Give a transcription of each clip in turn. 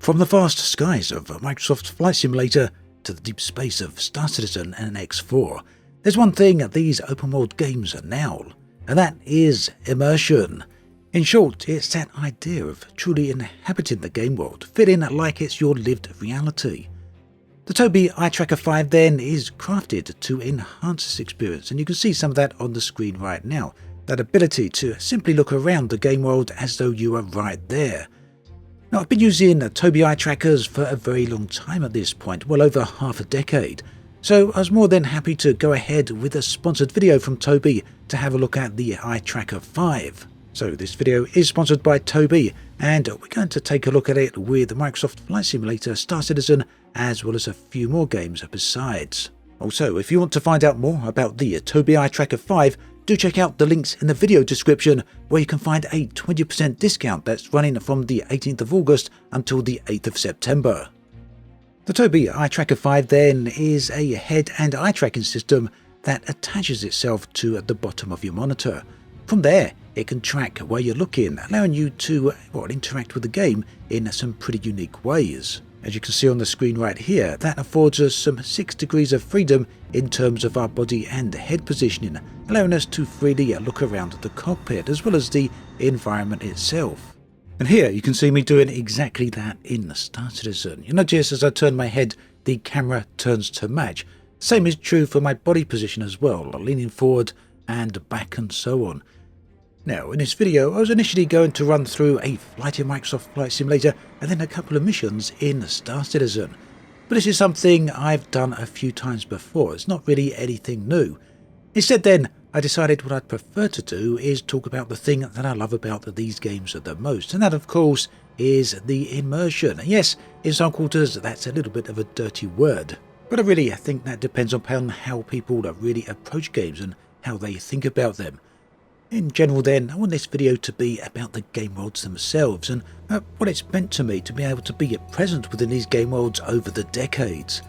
From the vast skies of Microsoft Flight Simulator to the deep space of Star Citizen and X4, there's one thing these open-world games nail, and that is immersion. In short, it's that idea of truly inhabiting the game world, feeling like it's your lived reality. The Tobii Eye Tracker 5 then is crafted to enhance this experience, and you can see some of that on the screen right now. That ability to simply look around the game world as though you are right there. Now, I've been using Tobii eye trackers for a very long time at this point, well over half a decade, so I was more than happy to go ahead with a sponsored video from Tobii to have a look at the Eye Tracker 5. So this video is sponsored by Tobii, and we're going to take a look at it with Microsoft Flight Simulator, Star Citizen, as well as a few more games besides. Also, if you want to find out more about the Tobii Eye Tracker 5, do check out the links in the video description where you can find a 20% discount that's running from the 18th of August until the 8th of September. The Tobii Eye Tracker 5 then is a head and eye tracking system that attaches itself to the bottom of your monitor. From there, it can track where you're looking, allowing you to interact with the game in some pretty unique ways. As you can see on the screen right here, that affords us some 6 degrees of freedom in terms of our body and head positioning, allowing us to freely look around the cockpit as well as the environment itself. And here you can see me doing exactly that in Star Citizen. You notice as I turn my head, the camera turns to match. Same is true for my body position as well, leaning forward and back and so on. Now, in this video, I was initially going to run through a flight in Microsoft Flight Simulator and then a couple of missions in Star Citizen. But this is something I've done a few times before, it's not really anything new. Instead then, I decided what I'd prefer to do is talk about the thing that I love about these games the most, and that of course is the immersion. Yes, in some quarters that's a little bit of a dirty word, but I really think that depends upon how people really approach games and how they think about them. In general then, I want this video to be about the game worlds themselves and what it's meant to me to be able to be present within these game worlds over the decades.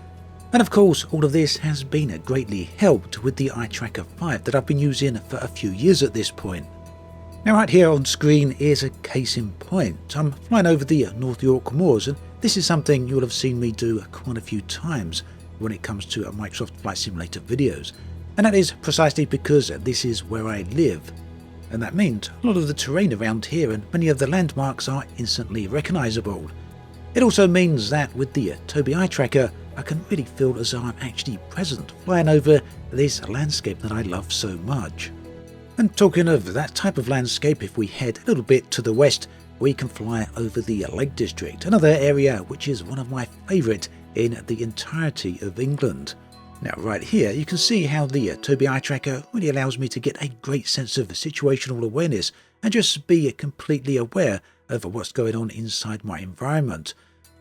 And of course, all of this has been greatly helped with the Eye Tracker 5 that I've been using for a few years at this point. Now right here on screen is a case in point. I'm flying over the North York moors, and this is something you'll have seen me do quite a few times when it comes to Microsoft Flight Simulator videos. And that is precisely because this is where I live. And that means a lot of the terrain around here and many of the landmarks are instantly recognisable. It also means that with the Tobii Eye Tracker, I can really feel as though I'm actually present, flying over this landscape that I love so much. And talking of that type of landscape, if we head a little bit to the west, we can fly over the Lake District, another area which is one of my favourite in the entirety of England. Now right here you can see how the Tobii Eye Tracker really allows me to get a great sense of situational awareness and just be completely aware of what's going on inside my environment.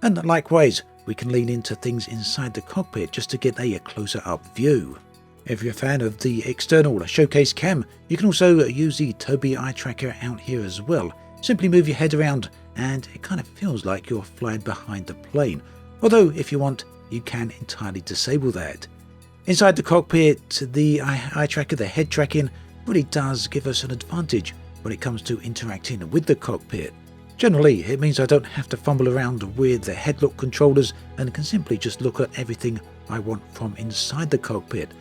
And likewise, we can lean into things inside the cockpit just to get a closer up view. If you're a fan of the external showcase cam, you can also use the Tobii Eye Tracker out here as well. Simply move your head around and it kind of feels like you're flying behind the plane. Although if you want, you can entirely disable that. Inside the cockpit, the eye tracker, the head tracking, really does give us an advantage when it comes to interacting with the cockpit. Generally, it means I don't have to fumble around with the head-lock controllers and can simply just look at everything I want from inside the cockpit.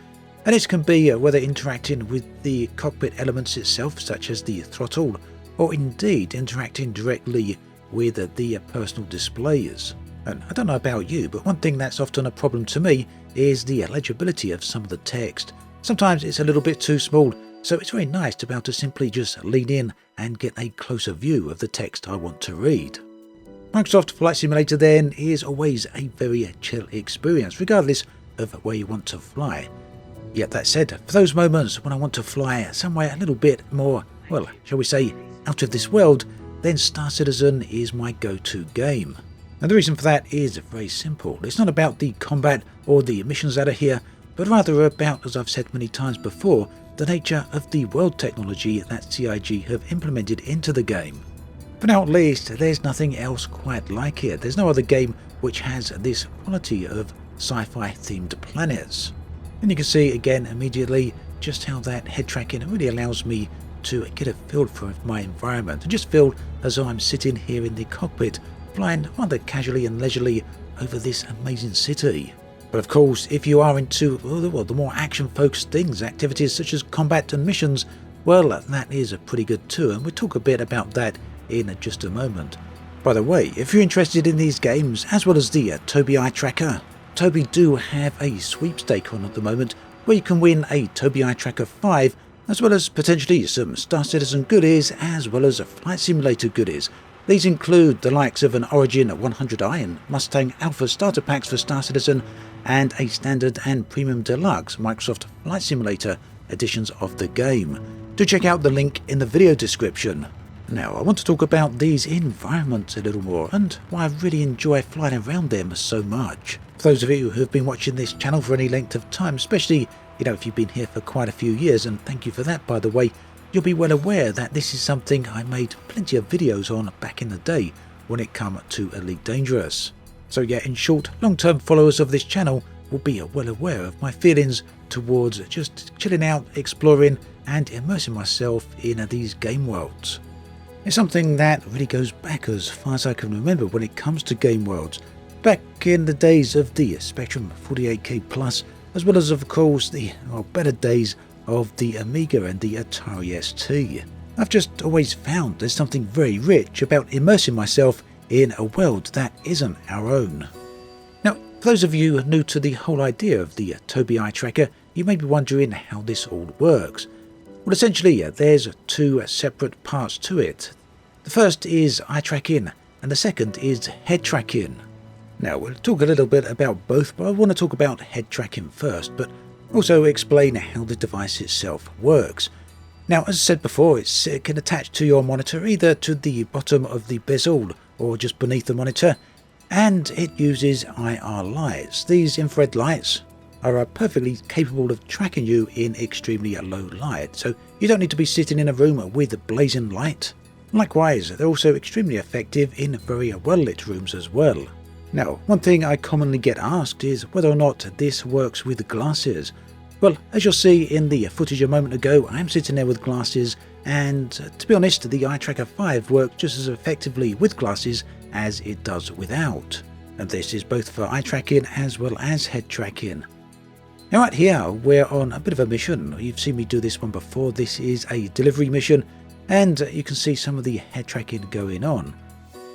And this can be whether interacting with the cockpit elements itself, such as the throttle, or indeed interacting directly with the personal displays. And I don't know about you, but one thing that's often a problem to me is the legibility of some of the text. Sometimes it's a little bit too small, so it's very nice to be able to simply just lean in and get a closer view of the text I want to read. Microsoft Flight Simulator then is always a very chill experience, regardless of where you want to fly. Yet that said, for those moments when I want to fly somewhere a little bit more, well, shall we say, out of this world, then Star Citizen is my go-to game. And the reason for that is very simple. It's not about the combat or the missions that are here, but rather about, as I've said many times before, the nature of the world technology that CIG have implemented into the game. For now at least, there's nothing else quite like it. There's no other game which has this quality of sci-fi themed planets. And you can see again immediately just how that head tracking really allows me to get a feel for my environment and just feel as though I'm sitting here in the cockpit flying rather casually and leisurely over this amazing city. But of course, if you are into the more action-focused things, activities such as combat and missions, well, that is pretty good too, and we'll talk a bit about that in just a moment. By the way, if you're interested in these games, as well as the Tobii eye tracker, Tobii do have a sweepstake on at the moment, where you can win a Tobii eye tracker 5, as well as potentially some Star Citizen goodies, as well as Flight Simulator goodies. These include the likes of an Origin 100i and Mustang Alpha starter packs for Star Citizen, and a Standard and Premium Deluxe Microsoft Flight Simulator editions of the game. Do check out the link in the video description. Now, I want to talk about these environments a little more, and why I really enjoy flying around them so much. For those of you who have been watching this channel for any length of time, especially, if you've been here for quite a few years, and thank you for that, by the way, you'll be well aware that this is something I made plenty of videos on back in the day when it came to Elite Dangerous. So yeah, in short, long-term followers of this channel will be well aware of my feelings towards just chilling out, exploring, and immersing myself in these game worlds. It's something that really goes back as far as I can remember when it comes to game worlds, back in the days of the Spectrum 48K Plus, as well as of course the better days of the Amiga and the Atari ST. I've just always found there's something very rich about immersing myself in a world that isn't our own. Now, for those of you new to the whole idea of the Tobii eye tracker, you may be wondering how this all works. Well, essentially, there's two separate parts to it. The first is eye tracking, and the second is head tracking. Now, we'll talk a little bit about both, but I want to talk about head tracking first, but also explain how the device itself works. Now, as I said before, it can attach to your monitor, either to the bottom of the bezel or just beneath the monitor, and it uses IR lights. These infrared lights are perfectly capable of tracking you in extremely low light, so you don't need to be sitting in a room with blazing light. Likewise, they're also extremely effective in very well lit rooms as well. Now, one thing I commonly get asked is whether or not this works with glasses. Well, as you'll see in the footage a moment ago, I'm sitting there with glasses, and to be honest, the Eye Tracker 5 works just as effectively with glasses as it does without. And this is both for eye tracking as well as head tracking. Now right here, we're on a bit of a mission. You've seen me do this one before. This is a delivery mission, and you can see some of the head tracking going on.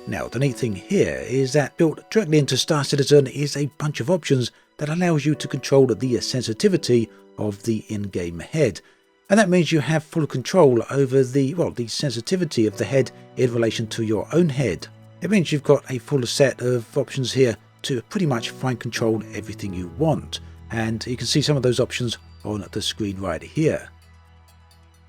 Now, the neat thing here is that built directly into Star Citizen is a bunch of options that allows you to control the sensitivity of the in-game head. And that means you have full control over the sensitivity of the head in relation to your own head. It means you've got a full set of options here to pretty much fine control everything you want. And you can see some of those options on the screen right here.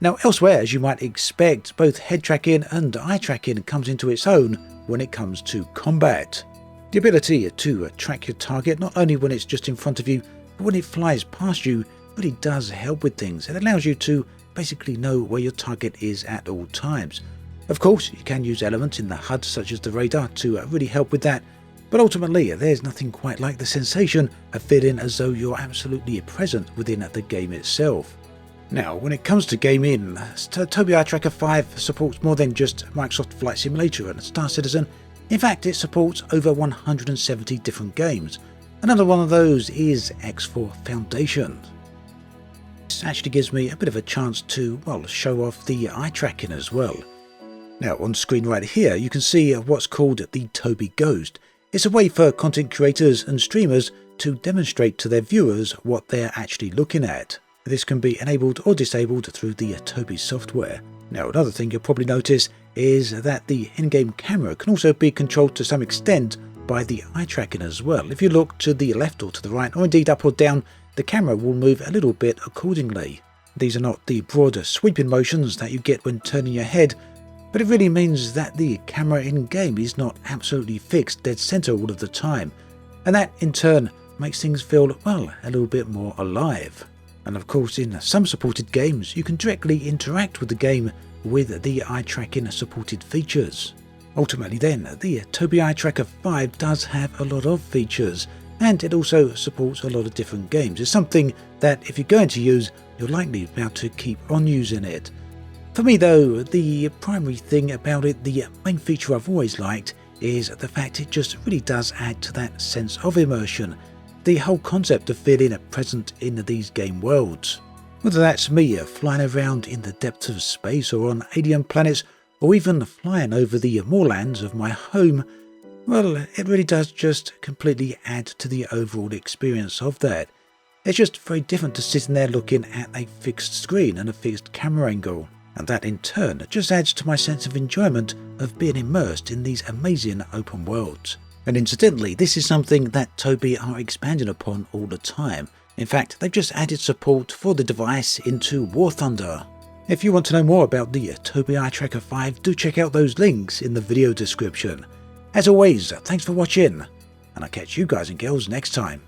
Now elsewhere, as you might expect, both head tracking and eye tracking comes into its own when it comes to combat. The ability to track your target not only when it's just in front of you, but when it flies past you, really does help with things. It allows you to basically know where your target is at all times. Of course, you can use elements in the HUD such as the radar to really help with that, but ultimately there's nothing quite like the sensation of feeling as though you're absolutely present within the game itself. Now, when it comes to gaming, Tobii Eye Tracker 5 supports more than just Microsoft Flight Simulator and Star Citizen. In fact, it supports over 170 different games. Another one of those is X4 Foundation. This actually gives me a bit of a chance to, show off the eye tracking as well. Now, on screen right here, you can see what's called the Tobii Ghost. It's a way for content creators and streamers to demonstrate to their viewers what they're actually looking at. This can be enabled or disabled through the Tobii software. Now, another thing you'll probably notice is that the in-game camera can also be controlled to some extent by the eye tracking as well. If you look to the left or to the right, or indeed up or down, the camera will move a little bit accordingly. These are not the broader sweeping motions that you get when turning your head, but it really means that the camera in-game is not absolutely fixed dead center all of the time, and that in turn makes things feel, a little bit more alive. And of course, in some supported games, you can directly interact with the game with the eye tracking supported features. Ultimately then, the Tobii Eye Tracker 5 does have a lot of features, and it also supports a lot of different games. It's something that if you're going to use, you're likely to be able to keep on using it. For me though, the primary thing about it, the main feature I've always liked, is the fact it just really does add to that sense of immersion, the whole concept of feeling present in these game worlds. Whether that's me flying around in the depths of space or on alien planets, or even flying over the moorlands of my home, well, it really does just completely add to the overall experience of that. It's just very different to sitting there looking at a fixed screen and a fixed camera angle, and that in turn just adds to my sense of enjoyment of being immersed in these amazing open worlds. And incidentally, this is something that Tobii are expanding upon all the time. In fact, they've just added support for the device into War Thunder. If you want to know more about the Tobii Eye Tracker 5, do check out those links in the video description. As always, thanks for watching, and I'll catch you guys and girls next time.